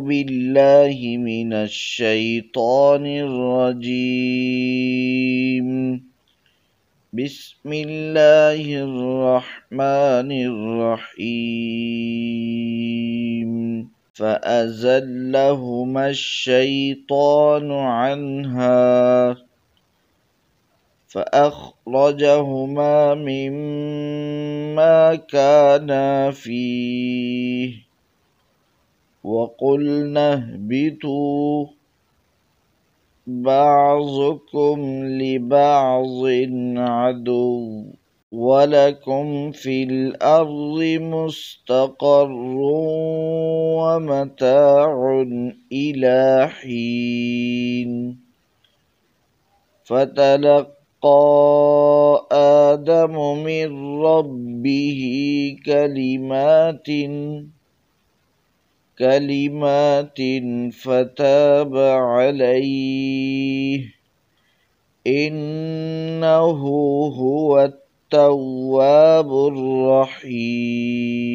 بالله من الشيطان الرجيم. بسم الله الرحمن الرحيم. فأزلهما الشيطان عنها فأخرجهما مما كانا فيه وقلنا اهبطوا بعضكم لبعض عدو ولكم في الأرض مستقر ومتاع إلى حين. فتلقى آدم من ربه كلمات فتاب عليه إنه هو التواب الرحيم.